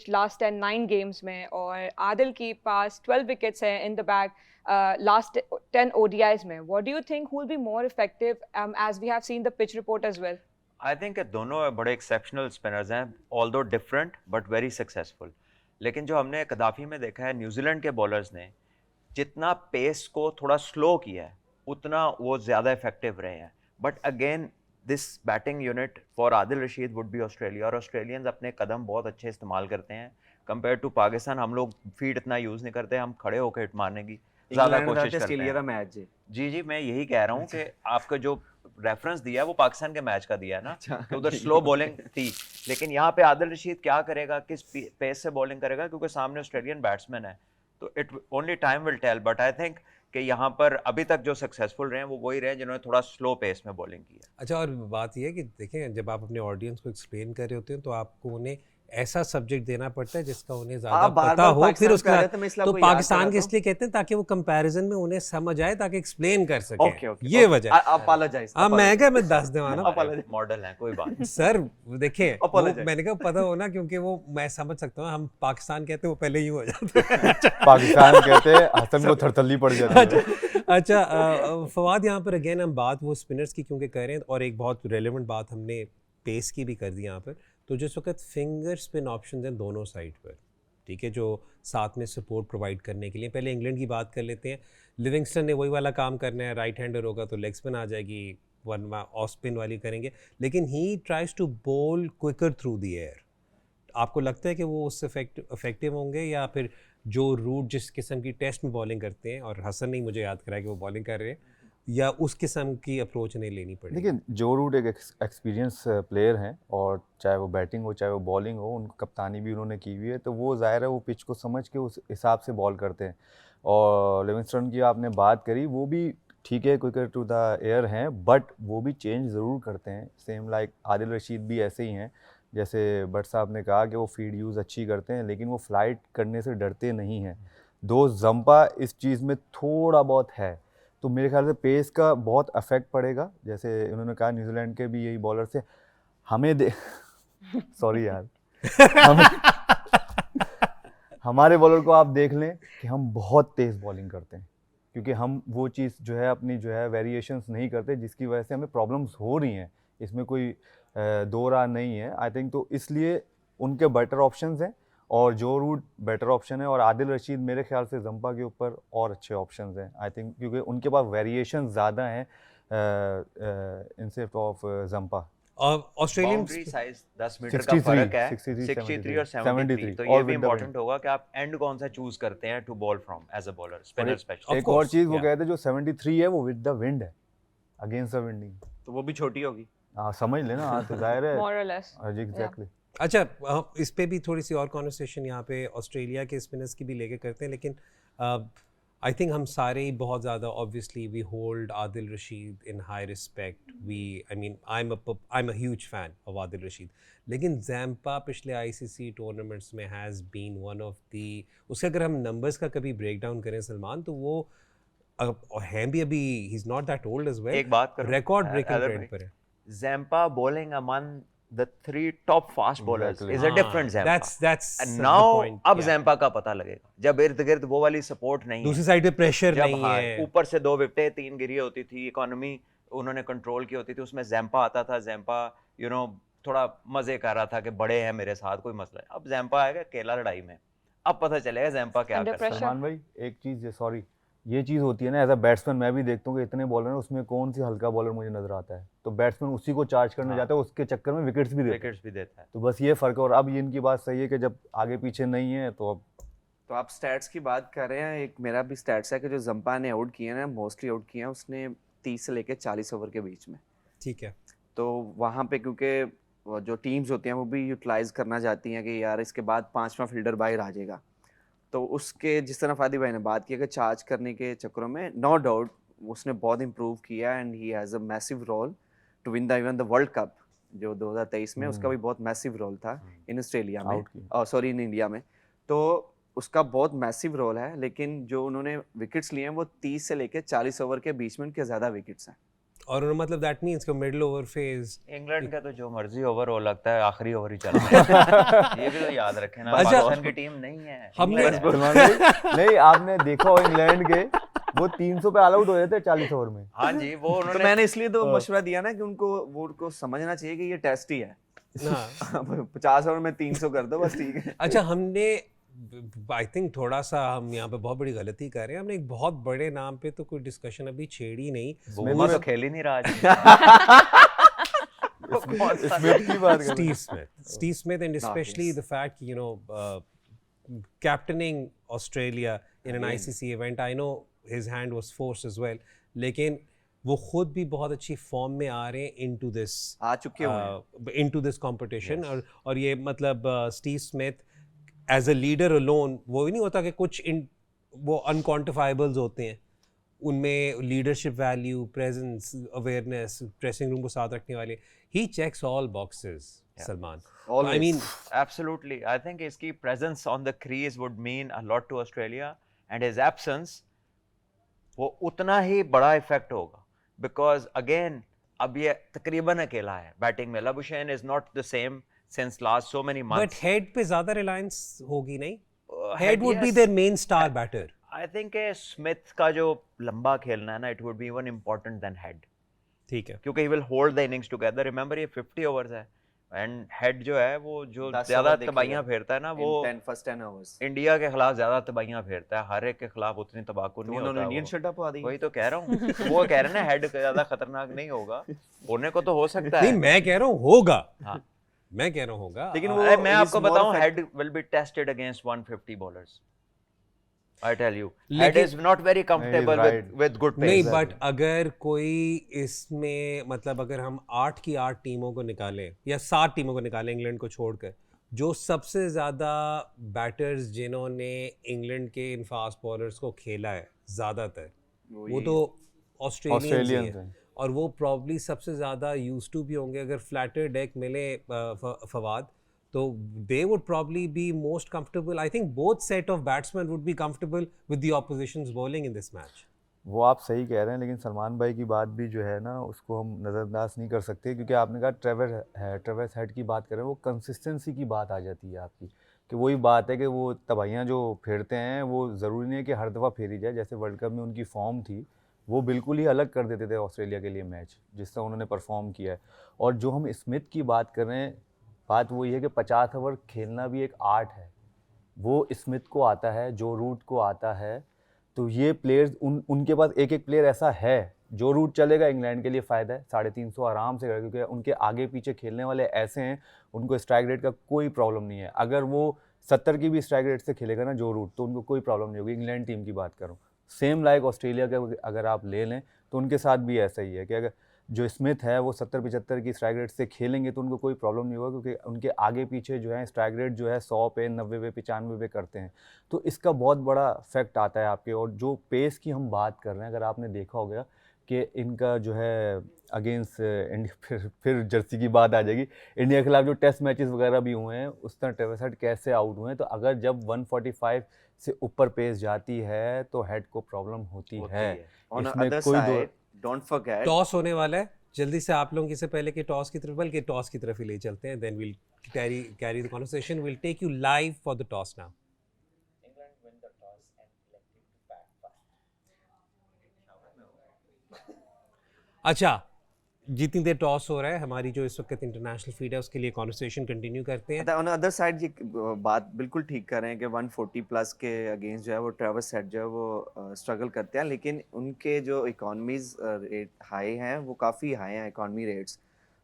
लास्ट 9 गेम्स में, और आदिल की पास 12 विकेट्स हैं in the back last 10 ODIs में। What do you think who will be more effective as we have seen the pitch report as well? I think दोनों बड़े एक्सेप्शनल स्पिनर्स हैं, although different but very successful. लेकिन जो हमने कदाफी में देखा है, न्यूजीलैंड के बॉलर्स ने जितना पेस को थोड़ा स्लो किया है उतना वो ज़्यादा इफेक्टिव रहे हैं। But again this batting unit for Adil Rashid would be Australia, और ऑस्ट्रेलियंस अपने कदम बहुत अच्छे इस्तेमाल करते हैं कंपेयर टू पाकिस्तान। हम लोग फीट इतना यूज़ नहीं करते, हम खड़े होकर हिट मारने की ज़्यादा कोशिश करते ऑस्ट्रेलिया का हैं। मैच है। जी मैं यही कह रहा हूँ कि आपका जो रेफरेंस दिया है वो पाकिस्तान के मैच का दिया है ना, कि उधर स्लो बॉलिंग थी। लेकिन यहाँ पे आदिल रशीद क्या करेगा, किस पेस से बॉलिंग करेगा, क्योंकि सामने ऑस्ट्रेलियन बैट्समैन है, तो it only time will tell. But I think कि यहाँ पर अभी तक जो सक्सेसफुल रहे हैं वो वही रहे जिन्होंने थोड़ा स्लो पेस में बॉलिंग की है। अच्छा, और बात यह है कि देखें, जब आप अपने ऑडियंस को एक्सप्लेन कर रहे होते हैं तो आपको उन्हें ऐसा सब्जेक्ट देना पड़ता है जिसका उन्हें ज्यादा पता हो। फिर उसका तो पाकिस्तान के इसलिए कहते हैं ताकि वो कंपैरिजन में उन्हें समझ आए, ताकि एक्सप्लेन कर सके। ये वजह है। अपोलोजाइज। अब मैं क्या, मैं 10 देवाना मॉडल है, कोई बात नहीं। सर देखिए, मैंने कहा पता हो ना, क्योंकि वो मैं समझ सकता हूँ। हम पाकिस्तान कहते हैं वो पहले ही हो जाते हैं। पाकिस्तान कहते हैं हसन को थरथल्ली पड़ जाती है। अच्छा फवाद, यहाँ पर अगेन हम बात वो स्पिनर्स की क्योंकि कर रहे हैं, और एक बहुत रेलेवेंट बात हमने पेस की भी कर दी यहाँ पर। तो जिस वक्त फिंगर स्पिन ऑप्शन हैं दोनों साइड पर, ठीक है, जो साथ में सपोर्ट प्रोवाइड करने के लिए, पहले इंग्लैंड की बात कर लेते हैं। लिविंगस्टन ने वही वाला काम करना है, राइट हैंडर होगा तो लेग स्पिन आ जाएगी, वन ऑफ स्पिन वाली करेंगे। लेकिन he tries to bowl quicker through the air. आपको लगता है कि वो उससे इफेक्टिव होंगे, या फिर जो रूट जिस किस्म की टेस्ट में बॉलिंग करते हैं, और हसन ने मुझे याद कराया कि वो बॉलिंग कर रहे हैं, या उस किस्म की अप्रोच नहीं लेनी पड़ेगी? देखिए, जो रूट एक एक्सपीरियंस प्लेयर हैं, और चाहे वो बैटिंग हो चाहे वो बॉलिंग हो, उनकी कप्तानी भी उन्होंने की हुई है, तो वो ज़ाहिर है वो पिच को समझ के उस हिसाब से बॉल करते हैं। और लिविंगस्टन की आपने बात करी, वो भी ठीक है क्विकर टू द एयर हैं, बट वो भी चेंज ज़रूर करते हैं। सेम लाइक आदिल रशीद भी ऐसे ही हैं। जैसे भट्ट साहब ने कहा कि वो फीड यूज़ अच्छी करते हैं, लेकिन वो फ्लाइट करने से डरते नहीं हैं। दो जंपा इस चीज़ में थोड़ा बहुत है, तो मेरे ख्याल से पेस का बहुत अफेक्ट पड़ेगा। जैसे उन्होंने कहा न्यूजीलैंड के भी यही बॉलर से हमें सॉरी यार हमारे बॉलर को आप देख लें कि हम बहुत तेज़ बॉलिंग करते हैं, क्योंकि हम वो चीज़ जो है अपनी जो है वेरिएशंस नहीं करते, जिसकी वजह से हमें प्रॉब्लम्स हो रही हैं। इसमें कोई दो राह नहीं है आई थिंक। तो इसलिए उनके बेटर ऑप्शंस हैं, और जो रूट बेटर ऑप्शन है, और आदिल रशीद मेरे ख्याल से जंपा के ऊपर और अच्छे ऑप्शंस हैं आई थिंक, क्योंकि उनके पास वेरिएशन ज़्यादा हैं इंस्टेड ऑफ जंपा। और ऑस्ट्रेलियन बाउंड्री साइज 10 मीटर का फर्क है, 63 और 73। तो ये भी इंपॉर्टेंट होगा कि आप एंड कौन सा चूज करते हैं to bowl from as a bowler, spinner specially. एक और चीज़ वो कहते हैं जो 73 है वो विद द विंड है, अगेंस्ट द विंड नहीं, तो वो भी छोटी होगी। हाँ समझ लेना। हाँ तो जाहिर है More or less. एग्जैक्टली। अच्छा, इस पे भी थोड़ी सी और कॉन्वर्सेशन यहाँ पे ऑस्ट्रेलिया के स्पिनर्स की भी लेके करते हैं, लेकिन आई थिंक हम सारे ही बहुत ज़्यादा obviously we hold Adil Rashid in high respect. I mean I am a huge fan of Adil Rashid, लेकिन जैम्पा पिछले आईसीसी टूर्नामेंट्स में has been one of the, उसके अगर हम नंबर्स का कभी ब्रेक डाउन करें सलमान, तो वो हैं भी अभी, he is not that old age well, एक बात करो, रिकॉर्ड ब्रेकिंग ट्रेंड पर है। Zampa bowling among the 3 top fast bowlers is a different Zampa. That's And the now point, अब yeah. Zampa का पता लगेगा जब इर्द गिर्द वो वाली सपोर्ट नहीं दूसरी है, साइड पे प्रेशर जब नहीं है, ऊपर से 2 विकेटें 3 गिरी होती थी, इकोनॉमी उन्होंने कंट्रोल की होती थी, उसमें Zampa आता था, Zampa थोड़ा मजे कर रहा था कि बड़े हैं मेरे साथ, कोई मसला है। अब Zampa आएगा अकेला लड़ाई में, अब पता चलेगा Zampa क्या Under करता है। pressure. सलमान भाई एक चीज़ है, सॉरी, ये चीज़ होती है ना, एज अ बैट्समैन मैं भी देखता हूँ कि इतने बॉलर हैं, उसमें कौन सी हल्का बॉलर मुझे नज़र आता है, तो बैट्समैन उसी को चार्ज करने हाँ। जाता है, उसके चक्कर में विकेट्स भी देता है। विकेट्स भी देता है। तो बस ये फ़र्क है। और अब ये इनकी बात सही है कि जब आगे पीछे नहीं है तो अब तो आप स्टैट्स की बात कर रहे हैं, एक मेरा भी स्टैट्स है कि जो जंपा ने आउट किए ना, मोस्टली आउट किए हैं उसने 30 से लेकर 40 ओवर के बीच में। ठीक है। तो वहाँ पे क्योंकि वो जो टीम्स होती हैं वो भी यूटिलाइज करना चाहती हैं कि यार इसके बाद 5वां फील्डर बाहर आ जाएगा, तो उसके जिस तरह फादी भाई ने बात की कि चार्ज करने के चक्करों में नो डाउट उसने बहुत इंप्रूव किया and he has a massive role to win the even the World Cup जो 2023 में, उसका भी बहुत मैसिव रोल था इन ऑस्ट्रेलिया में, आउट किया। सॉरी इन इंडिया में। तो उसका बहुत मैसिव रोल है, लेकिन जो उन्होंने विकेट्स लिए हैं वो 30 से लेकर 40 ओवर के बीच में उनके ज़्यादा विकेट्स हैं। और मतलब दैट मींस कि मिडिल ओवर फेज इंग्लैंड का तो जो मर्जी ओवर हो, लगता है आखिरी ओवर ही चल रहा है। ये भी तो याद रखें ना, अच्छा। पाकिस्तान की टीम नहीं है। हमने- इंग्लैंड को- सलमान भाई, नहीं आपने देखा हो इंग्लैंड के वो 300 पे ऑल आउट हो जाते हैं 40 ओवर में। हाँ जी, वो तो उन्होंने मैंने इसलिए तो मशवरा दिया ना कि उनको समझना चाहिए कि ये टेस्ट ही है। हाँ 50 ओवर में 300 कर दो बस, ठीक है। अच्छा, हमने आई थिंक थोड़ा सा हम यहाँ पे बहुत बड़ी गलती कर रहे हैं। हमने एक बहुत बड़े नाम पे तो कोई डिस्कशन अभी छेड़ी नहीं। बुमा तो खेल ही नहीं रहा आज। स्मिथ की बात कर रहे हैं। Steve Smith, and especially yes. the fact, you know, captaining Australia in an Again. ICC event. I know his hand was forced as well, लेकिन वो खुद भी बहुत अच्छी फॉर्म में आ रहे हैं into this आ चुके हुए हैं। into this competition। और ये मतलब Steve Smith as a leader alone, वो ही नहीं होता कि कुछ वो अनक्वांटिफाइबल्स होते हैं, उनमें leadership value, presence, awareness, dressing room को साथ रखने वाले, he checks all boxes Salman. I Always. Mean Absolutely. I think इसकी presence on the crease would mean a lot to Australia, and his absence वो उतना ही बड़ा इफेक्ट होगा, because again अब ये तकरीबन अकेला है बैटिंग में। Labuschagne is not the same since last so many but months. Head पे ज्यादा रिलायंस होगी नहीं? Head would be yes. Their main star batter. I think Smith का जो लंबा खेलना है ना, it would be even important than head, ठीक है। क्योंकि he will hold the innings together. Remember ये 50 overs है, and head जो है वो जो 10 ज्यादा over देखिए तबाहियां फेरता है ना, वो first 10 overs। इंडिया के खिलाफ ज्यादा तबाहियां फेरता है, हर एक के खिलाफ उतनी तबाकू तो नहीं उन्होंने होता इंडियन वो। शर्ट पा दी। वही तो कह रहा हूँ। वो कह रहे हैं ना हेड ज्यादा खतरनाक नहीं होगा, होने को तो हो सकता नहीं, है। मैं कह रहा हूँ होगा। हाँ। मैं कह रहा हूँ होगा। लेकिन अरे मैं he's आपको more बताऊं, effective- head will be tested against 150 bowlers. I tell you, head लेकिन- is not very comfortable right. with good pace. नहीं, बट अगर कोई इसमें मतलब अगर हम 8 की 8 टीमों को निकालें या 7 टीमों को निकालें इंग्लैंड को छोड़कर, जो सबसे ज़्यादा बैटर्स जिन्होंने इंग्लैंड के इन फास्ट बॉलर्स को खेला है ज़्यादातर, वो तो ऑस्ट्रेलियंस Australians हैं। हैं। और वो प्रॉब्ली सबसे ज़्यादा यूज टू भी होंगे। अगर फ्लैटर डेक मिले फवाद, तो they would probably be most comfortable. I think both set of batsmen would be comfortable with the opposition's bowling in this match. वो आप सही कह रहे हैं, लेकिन सलमान भाई की बात भी जो है ना, उसको हम नज़रअंदाज नहीं कर सकते, क्योंकि आपने कहा ट्रेविस हेड की बात करें, वो कंसिस्टेंसी की बात आ जाती है आपकी, कि वही बात है कि वो तबाहियाँ जो फेरते हैं वो ज़रूरी नहीं है कि हर दफ़ा फेरी जाए। जैसे वर्ल्ड कप में उनकी फॉर्म थी, वो बिल्कुल ही अलग कर देते थे ऑस्ट्रेलिया के लिए मैच, जिस तरह उन्होंने परफॉर्म किया है। और जो हम स्मिथ की बात कर रहे हैं, बात वही है कि 50 ओवर खेलना भी एक आर्ट है। वो स्मिथ को आता है, जो रूट को आता है, तो ये प्लेयर्स उनके पास एक एक प्लेयर ऐसा है। जो रूट चलेगा इंग्लैंड के लिए फ़ायदा है, 350 आराम से करेगा, क्योंकि उनके आगे पीछे खेलने वाले ऐसे हैं, उनको स्ट्राइक रेट का कोई प्रॉब्लम नहीं है। अगर वो 70 की भी स्ट्राइक रेट से खेलेगा ना जो रूट, तो उनको कोई प्रॉब्लम नहीं होगी। इंग्लैंड टीम की बात करूँ, सेम लाइक ऑस्ट्रेलिया का अगर आप ले लें, तो उनके साथ भी ऐसा ही है कि अगर जो स्मिथ है वो 70-75 की स्ट्राइक रेट से खेलेंगे तो उनको कोई प्रॉब्लम नहीं होगा, क्योंकि उनके आगे पीछे जो है स्ट्राइक रेट जो है 100 पे, 90 पे, 95 पे करते हैं। तो इसका बहुत बड़ा इफेक्ट आता है आपके। और जो पेस की हम बात कर रहे हैं, अगर आपने देखा होगा कि इनका जो है अगेंस्ट इंडिया, फिर जर्सी की बात आ जाएगी, इंडिया के खिलाफ जो टेस्ट मैचेस वगैरह भी हुए हैं, उस तरह ट्रेविस हेड कैसे आउट हुए हैं। तो अगर जब 145 से ऊपर पेस जाती है तो हेड को प्रॉब्लम होती है। On the इसमें other कोई side, don't forget, टॉस होने वाला है जल्दी से, आप लोगों की से पहले कि टॉस की तरफ, बल्कि टॉस की तरफ ही ले चलते हैं। Then will carry the conversation, will take you live for the toss now. अच्छा, जितनी देर टॉस हो रहा है, हमारी जो इस वक्त इंटरनेशनल फीड है उसके लिए कॉन्वर्सेशन कंटिन्यू करते हैं। ऑन अदर साइड ये बात बिल्कुल ठीक कर रहे हैं कि 140 प्लस के अगेंस्ट जो है वो ट्रेविस हेड जो है वो स्ट्रगल करते हैं, लेकिन उनके जो इकोनॉमीज रेट हाई हैं वो काफ़ी हाई हैं इकोनॉमी रेट्स,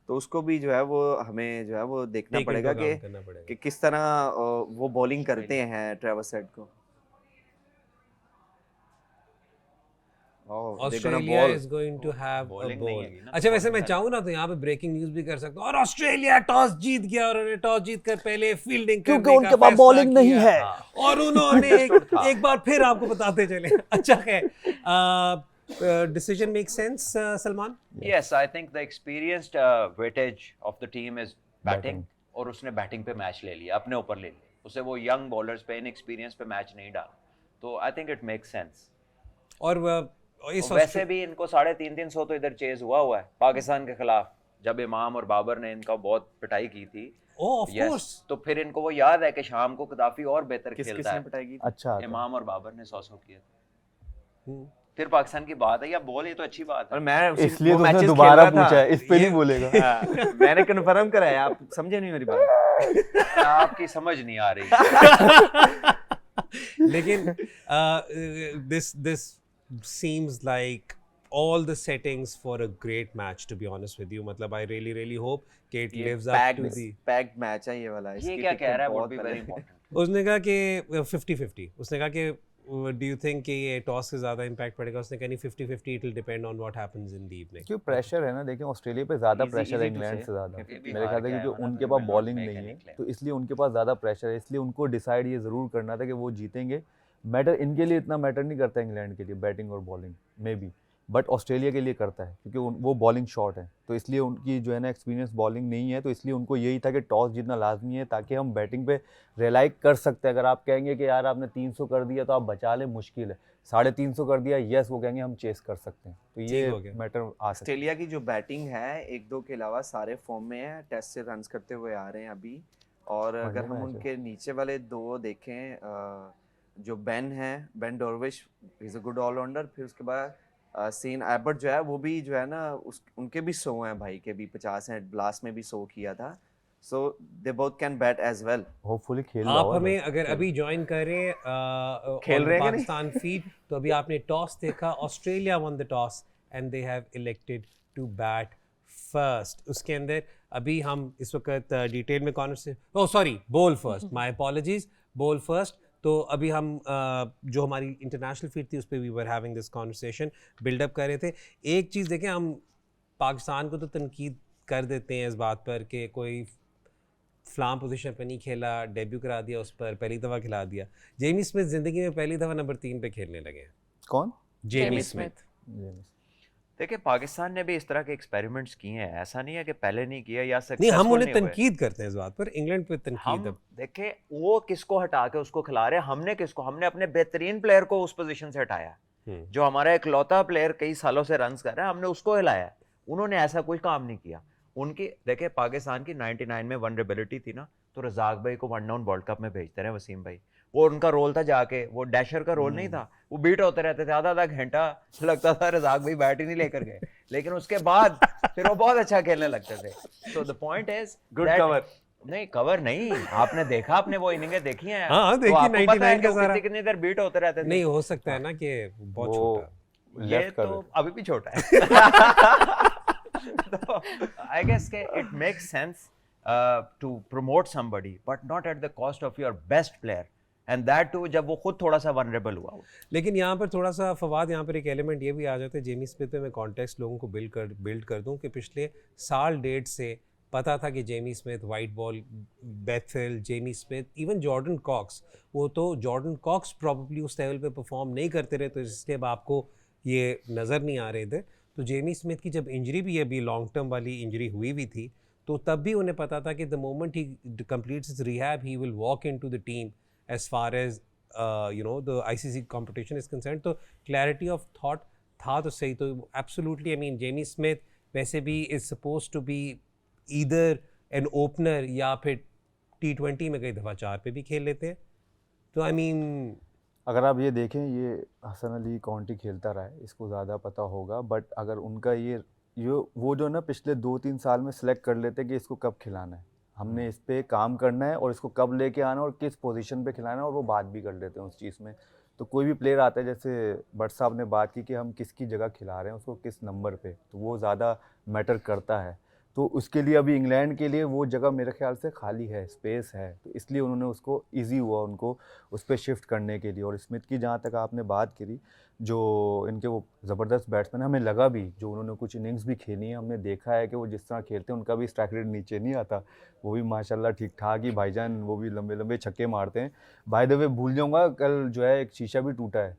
तो उसको भी जो है वो हमें जो है वो देखना Take into पड़ेगा account करना पड़ेगा। कि किस तरह वो बॉलिंग करते हैं ट्रेविस हेड को। Australia is going to have a bowling नहीं बॉल। हैगी ना, अच्छा, वैसे bowling मैं है। चाहूँ ना तो यहाँ पे ब्रेकिंग न्यूज भी कर सकता हूँ, और ऑस्ट्रेलिया टॉस जीत गया और उन्होंने टॉस जीत कर पहले फील्डिंग क्योंकि करने उनके का पास फैसला बॉलिंग नहीं किया। है। हाँ, और उन्होंने था। एक बार फिर आपको बताते चले। अच्छा है, decision make sense Salman? Yes, I think the experienced weightage of the team is batting, Batting. और उसने बैटिंग पे मैच ले लिया, अपने ऊपर ले लिया, उसे वो यंग बॉलर्स पे इनएक्सपीरियंस पे मैच नहीं डाला, तो I think it makes sense. और इस वैसे भी इनको 350 तो इधर चेज हुआ है पाकिस्तान के खिलाफ, जब इमाम और बाबर ने इनका बहुत पिटाई की थी। ऑफ Yes, कोर्स, तो फिर इनको वो याद है कि शाम को कदाफी और बेहतर किस खेलता किसने है। पिटाई अच्छा था। इमाम और बाबर ने 100 किए थे। हम्म। फिर पाकिस्तान की बात है या बॉल, ये तो अच्छी बात और है। मैं इसलिए वो तो उसने matches दोबारा खेल रहा पूछा है, था। इस पे नहीं ये- बोलेगा। हाँ, मैंने कन्फर्म कराया, आप समझे नहीं मेरी बात। आपकी समझ नहीं आ रही। लेकिन this seems like all the settings for a great match, to be honest with you. मतलब I really hope कि it ये lives up to the packed match है ये वाला। ये इसकी क्या टिकट कह रहा है, वुड बहुत बी पहले- वेरी इंपॉर्टेंट। उसने कहा कि 50-50, उसने कहा कि do you think कि ये टॉस से ज़्यादा इम्पैक्ट पड़ेगा? उसने कहा नहीं, 50-50, it will depend on what happens in the evening. क्यों प्रेशर है ना, देखिए ऑस्ट्रेलिया पे ज्यादा Easy- प्रेशर है easy to इंग्लैंड say. से ज्यादा, ये भी मेरे हार ख्याल से, के आया क्योंकि हो ना, उनके तो पास will not बॉलिंग make नहीं any है, claim. तो इसलिए उनके पास ज्यादा प्रेशर है, इसलिए उनको डिसाइड ये जरूर करना था कि वो जीतेंगे। मैटर इनके लिए इतना मैटर नहीं करता इंग्लैंड के लिए बैटिंग और बॉलिंग में भी, बट ऑस्ट्रेलिया के लिए करता है, क्योंकि वो बॉलिंग शॉट है, तो इसलिए उनकी जो है ना एक्सपीरियंस बॉलिंग नहीं है, तो इसलिए उनको यही था कि टॉस जीतना लाजमी है ताकि हम बैटिंग पे रिलाई कर सकते हैं। अगर आप कहेंगे कि यार आपने 300 कर दिया तो आप बचा ले, मुश्किल है। 350 कर दिया, यस, वो कहेंगे हम चेस कर सकते हैं, तो ठीक ये हो गया। मैटर आ सकता है। ऑस्ट्रेलिया की जो बैटिंग है, एक दो के अलावा सारे फॉर्म में है, टेस्ट से रन्स करते हुए आ रहे हैं अभी। और अगर वनडे हम मैच है। उनके नीचे वाले दो देखें, जो बेन है, Ben Dwarshuis is a good allrounder, फिर उसके बाद सीन एबर्ट जो है वो भी जो है ना उनके भी 100 हैं, भाई के भी 50 हैं, ब्लास्ट में भी 100 किया था, so they both can bat as well. Hopefully खेल रहा आप होगा हमें बस। अगर अभी ज्वाइन करें खेल on रहे the हैं कि नहीं? पाकिस्तान फीड, तो अभी आपने टॉस देखा, Australia won the toss and they have elected to bat first. उसके अंदर अभी हम इस वक्त डिटेल में conversation, oh sorry, bowl first, my apologies, bowl first. तो अभी हम जो हमारी इंटरनेशनल फीड थी उस पर we were having this conversation, buildup कर रहे थे। एक चीज़ देखें, हम पाकिस्तान को तो तनकीद कर देते हैं इस बात पर कि कोई फ्लाम पोजीशन पे नहीं खेला, डेब्यू करा दिया उस पर, पहली दफ़ा खिला दिया। जेमी स्मिथ ज़िंदगी में पहली दफ़ा नंबर 3 पे खेलने लगे हैं। कौन? Jamie Smith. देखिए पाकिस्तान ने भी इस तरह के एक्सपेरिमेंट्स किए हैं, ऐसा नहीं है कि पहले नहीं किया या नहीं, हम सक्सेसफुल उन्हें नहीं हुए। तनकीद करते हैं इस बात पर, इंग्लैंड पे तनकीद हम अब देखे वो किसको हटा के उसको खिला रहे हैं, हमने किसको, हमने अपने बेहतरीन प्लेयर को उस पोजीशन से हटाया, जो हमारा इकलौता प्लेयर कई सालों से रन्स कर रहा है, हमने उसको हिलाया। उन्होंने ऐसा कोई काम नहीं किया। उनकी देखे पाकिस्तान की 99 में वनरेबिलिटी थी ना, तो रजाक भाई को वन डाउन वर्ल्ड कप में भेजते रहे वसीम भाई, वो उनका रोल था, जाके वो डैशर का रोल नहीं था, वो बीट होते रहते थे, आधा आधा घंटा लगता था, रजाक भाई बैट ही नहीं लेकर गए, लेकिन उसके बाद फिर वो बहुत अच्छा खेलने लगते थे। So the point is good cover. नहीं कवर नहीं, आपने देखा, आपने वो इनिंगें देखी हैं, हाँ, तो देखी, आपको पता है 99 कि का वो सारा। कितनी देर बीट होते रहते थे। नहीं हो सकता है ना कि बहुत वो छोटा। ये लेफ्ट कर तो रहे अभी भी छोटा है। तो आई गेस के it makes sense to promote somebody but not at the cost of your best player, and that too जब वो खुद थोड़ा सा वनरेबल हुआ। लेकिन यहाँ पर थोड़ा सा फवाद, यहाँ पर एक एलिमेंट ये भी आ जाता है जेमी स्मिथ पे। मैं कॉन्टेक्स्ट लोगों को बिल्ड कर दूँ कि पिछले साल डेढ़ से पता था कि Jamie Smith, white ball, Bethell, Jamie Smith, even Jordan Cox, वो तो जॉर्डन कॉक्स प्रॉब्ली उस लेवल पे परफॉर्म नहीं करते रहे, तो इसलिए अब आपको ये नज़र नहीं आ रहे थे। तो जेमी स्मिथ की जब इंजरी भी, अभी लॉन्ग टर्म वाली इंजरी हुई भी थी, तो तब भी उन्हें पता था कि the moment he completes his rehab he will walk into the team as far as the ICC competition is concern. तो क्लैरिटी ऑफ थॉट था तो सही। तो absolutely, I mean Jamie Smith वैसे भी is suppose to be either an opener या फिर T20 में कई दफ़ा 4 पे भी खेल लेते हैं। तो आई मीन अगर आप ये देखें, ये हसन अली काउंटी खेलता रहा है, इसको ज़्यादा पता होगा, बट अगर उनका ये वो जो ना पिछले 2-3 साल में सेलेक्ट कर लेते कि इसको कब खिलाना है, हमने इस पे काम करना है और इसको कब लेके आना है और किस पोजीशन पे खिलाना है, और वो बात भी कर लेते हैं उस चीज़ में। तो कोई भी प्लेयर आता है, जैसे भट्ट साहब ने बात की कि हम किसकी जगह खिला रहे हैं, उसको किस नंबर पे, तो वो ज़्यादा मैटर करता है। तो उसके लिए अभी इंग्लैंड के लिए वो जगह मेरे ख्याल से खाली है, स्पेस है, तो इसलिए उन्होंने उसको ईजी हुआ उनको उस पर शिफ्ट करने के लिए। और स्मिथ की जहाँ तक आपने बात करी, जो इनके वो ज़बरदस्त बैट्समैन है, हमें लगा भी, जो उन्होंने कुछ इनिंग्स भी खेली है, हमने देखा है कि वो जिस तरह खेलते हैं उनका भी स्ट्राइक रेट नीचे नहीं आता, वो भी माशाल्लाह ठीक ठाक ही भाईजान, वो भी लंबे लंबे छक्के मारते हैं। बाय द वे भूल जाऊँगा, कल जो है एक शीशा भी टूटा है,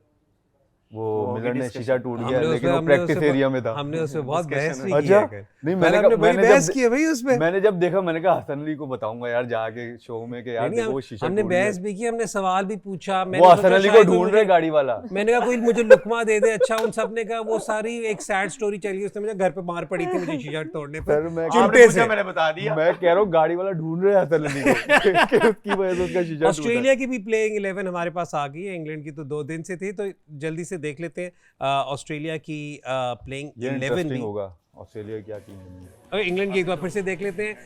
वो मिलर ने शीशा टूट गया, लेकिन वो प्रैक्टिस एरिया में था। हमने उससे बहुत बहस भी अच्छा, की है। नहीं मैंने मैंने बड़ी बहस की है भाई उस पे। मैंने जब देखा मैंने कहा हसन अली को बताऊंगा यार जाके शो में कि यार नहीं, देखो वो शीशा हमने टूट गया। बहस भी की, हमने सवाल भी पूछा। वो मैंने हसन सोचा अली को शायद वो ढूंढ रहे मुझे- गाड़ी वाला। मैंने कहा कोई मुझे लुकमा दे दे। अच्छा, उन सब ने कहा वो सारी एक सैड स्टोरी चली, उसने मुझे घर पे मार पड़ी थी मुझे शीशा तोड़ने सर पर मैं चिमटे से। मैंने बता दिया। मैं कह रहा हूँ गाड़ी वाला ढूंढ रहे हैं हसन अली को कि उसकी वजह से उसका शीशा टूटा। ऑस्ट्रेलिया की भी प्लेइंग 11 हमारे पास आ गई है, इंग्लैंड की तो 2 दिन से थी, तो जल्दी से देख लेते हैं ऑस्ट्रेलिया की प्लेइंग ये 11 इंटरेस्टिंग भी। होगा ऑस्ट्रेलिया क्या टीम बनी है। अगर इंग्लैंड की एक बार फिर से देख लेते हैं।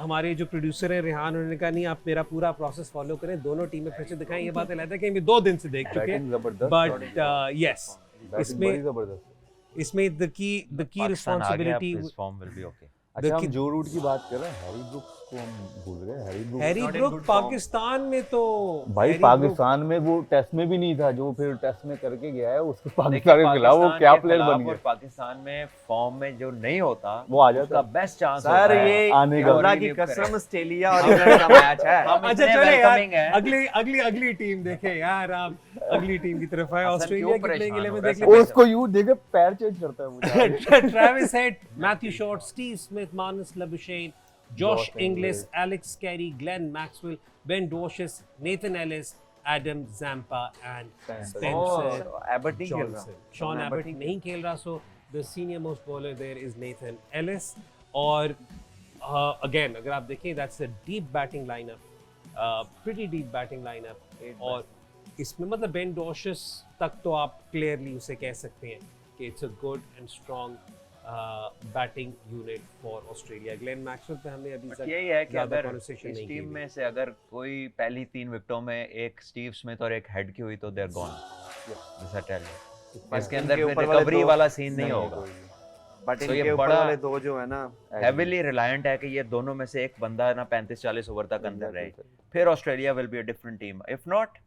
हमारे जो प्रोड्यूसर हैं रेहान, उन्होंने कहा नहीं आप मेरा पूरा प्रोसेस फॉलो करें, दोनों टीमें फिर से दिखाएं। ये बात अलग है कि हम 2 दिन से देख चुके बैटिंग हैं, जबरदस्त, बट यस बैटिंग इसमें बड़ी जबरदस्त। इसमें the key responsibility form will be okay. अच्छा, हम जो रूट की बात कर रहे हैं, हैरी ब्रुक्स को हम भूल गए। हैरी ब्रुक पाकिस्तान में तो भाई हैरी ब्रुक- पाकिस्तान में वो टेस्ट में भी नहीं था, जो फिर टेस्ट में करके गया है उसको पाकिस्तान के खिलाफ वो क्या प्लेयर बन गया। पाकिस्तान में फॉर्म में जो नहीं होता वो आ जाता उसका बेस्ट चांस सर ये आने का। अल्लाह की कसम ऑस्ट्रेलिया और इंग्लैंड का मैच है। अच्छा चले यार, अगली टीम देखे यार, आप अगली टीम की तरफ आए। ऑस्ट्रेलिया की प्लेइंग 11 देख वो लेते उसको यूं देखे पैर चेंज करता है वो। हैं। Travis Head, Matthew Short, Steve Smith, Marnus Labuschagne, Josh Inglis, Alex Carey, Glenn Maxwell, Ben Dwarshuis, Nathan Ellis, Adam Zampa and Spencer Abbott नहीं खेल रहा। जॉनसन। शॉन एबर्ट नहीं खेल रहा, so the senior most bowler there is Nathan Ellis. और again अगर आप देखें, that's a deep batting lineup, pretty deep batting lineup. और इसमें मतलब बेन डोशस तक तो आप क्लियरली उसे कह सकते हैं कि it's a good and strong batting unit for Australia. Glenn Maxwell पे हमने अभी तक यही है कि ज़्यादा अगर conversation इस नहीं टीम की में से अगर कोई पहली 3 विकेटों में एक स्टीव स्मिथ और एक हेड की हुई तो they are gone. This I tell you, इसके अंदर इनके फिर ऊपर वाले रिकवरी दो वाला सीन नहीं होगा। बट तो ये इनके ऊपर बड़ा- वाले दो जो है ना, हेवीली रिलायंट है कि ये दोनों में से एक बंदा ना 35-40 ओवर तक अंदर रहे, फिर Australia will be a different team. If not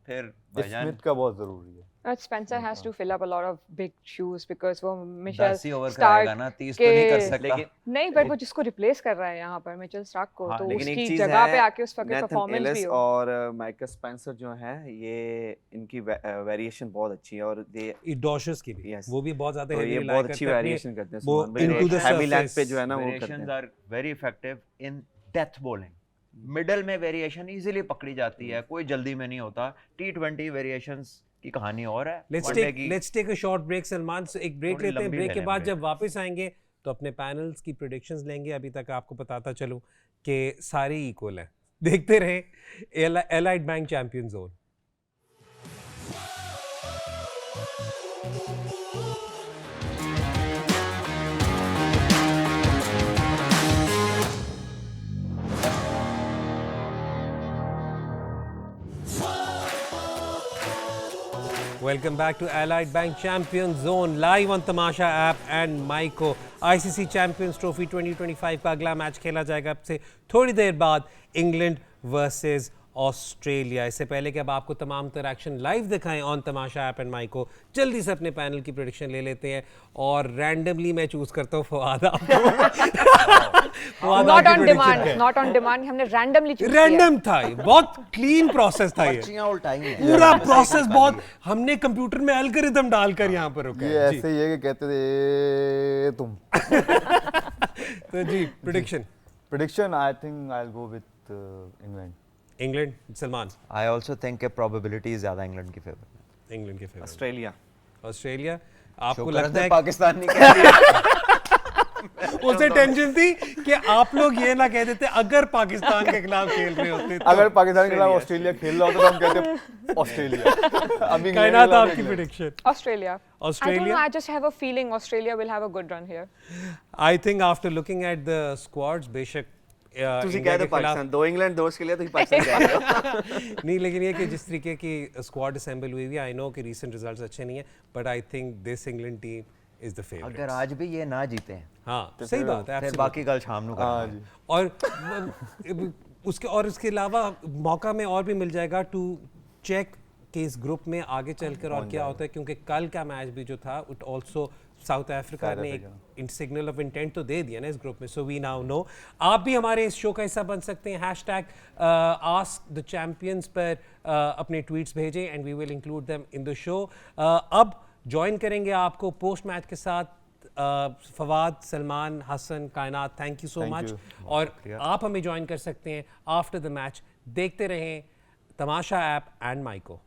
फिर भाईजान स्मिथ का बहुत जरूरी है। Spencer has to fill up a lot of big shoes because वो 10 मिचेल ही ओवर स्टार्क कराएगा ना, 30 तो नहीं कर के- सकता। नहीं, पर वो जिसको रिप्लेस कर रहा है यहाँ पर मिचेल स्टार्क को, हाँ, तो लेकिन एक उसकी चीज जगह है, पे आके उसका नेथन परफॉर्मेंस भी एलिस हो। और माइकल स्पेंसर जो है, ये इनकी वेरिएशन बहुत अच्छी है और दे डॉशस की भी Yes. वो भी बहुत ज्यादा तो heavy ये rely बहुत करते अच्छी हैं अपने- वेरिएशन करते हैं वो सुमन भाई, into the heavy length surface पे जो है ना वो करते वेरिएशंस हैं। Are very effective in death bowling. Middle में वेरिएशन इजीली पकड़ी जाती है, कोई जल्दी में नहीं होता। T20 वेरिएशंस की कहानी और है। Let's take a short break Salman. So, एक ब्रेक थोड़ी लेते हैं, लंबी ब्रेक ले के लें बाद break। जब वापस आएंगे तो अपने पैनल्स की प्रेडिक्शंस लेंगे। अभी तक आपको बताता चलूं कि सारे इक्वल हैं। देखते रहे allied Bank Champion zone. Welcome back to Allied Bank Champions Zone, live on Tamasha app and Myco. ICC Champions Trophy 2025 का अगला मैच खेला जाएगा अब से थोड़ी देर बाद, इंग्लैंड वर्सेस ऑस्ट्रेलिया। इससे पहले कि अब आपको तमाम तरह एक्शन लाइव दिखाएं ऑन तमाशा ऐप एंड माइको, जल्दी से अपने पैनल की प्रेडिक्शन ले लेते हैं और रैंडमली मैं चूज करता हूँ Fawad not on demand, not on demand, हमने रैंडमली चूज किया। रैंडम था ये, बहुत क्लीन प्रोसेस था ये, पर्चियां उल्टाई हैं। पूरा प्रोसेस बहुत हमने कंप्यूटर में एल्गोरिथम डालकर यहाँ पर रुका ये है। जी। ऐसे ही है कि कहते थे तुम। तो जी prediction I think I will go with England. England, Salman. I also think के प्रोबेबिलिटी ज्यादा इंग्लैंड की फेवर में। इंग्लैंड के फेवर, ऑस्ट्रेलिया। ऑस्ट्रेलिया। आपको शुक्र लगता है पाकिस्तान नहीं कह दिया। उसे टेंशन थी कि आप लोग ये ना कह देते अगर पाकिस्तान के खिलाफ खेल रहे होते तो। अगर पाकिस्तान के खिलाफ ऑस्ट्रेलिया खेल रहा होता तो हम कहते ऑस्ट्रेलिया। अभी इंग्लैंड कायनात के खिलाफ आपकी England. Prediction? Australia. I don't Australia? know. I just have a feeling Australia will have a good run here. I think after looking at the squads, बेशक ਤੁਸੀਂ इंडिया ਕਹਿ के ਦੋ खिलाफ पाकिस्तान, दो इंग्लैंड दो ऑस्ट्रेलिया, तो पाकिस्तान कह रहे हो। नहीं, लेकिन ये कि जिस तरीके की स्क्वाड असेंबल हुई हुई, आई नो कि रीसेंट रिजल्ट्स अच्छे नहीं है, but I think this England team is the अगर फेवरेट। आज भी ये ना जीते हाँ, सही बात है, फिर absolutely। बाकी गल शाम ਨੂੰ हाँ करेंगे। जी। और इसके अलावा मौका में और भी मिल जाएगा टू चेक कि इस ग्रुप में आगे चलकर और क्या होता है, क्योंकि कल का मैच भी जो था इट ऑल्सो साउथ अफ्रीका ने एक सिग्नल ऑफ इंटेंट तो दे दिया ना इस ग्रुप में। So we now know. आप भी हमारे इस शो का हिस्सा बन सकते हैं। हैशटैग आस्क द चैंपियंस पर अपने ट्वीट्स भेजें and we will include them in the show. अब ज्वाइन करेंगे आपको पोस्ट मैच के साथ फवाद, सलमान, हसन, कायनात, थैंक यू सो मच। और आप हमें ज्वाइन कर सकते हैं आफ्टर द मैच। देखते रहें तमाशा ऐप एंड माइको।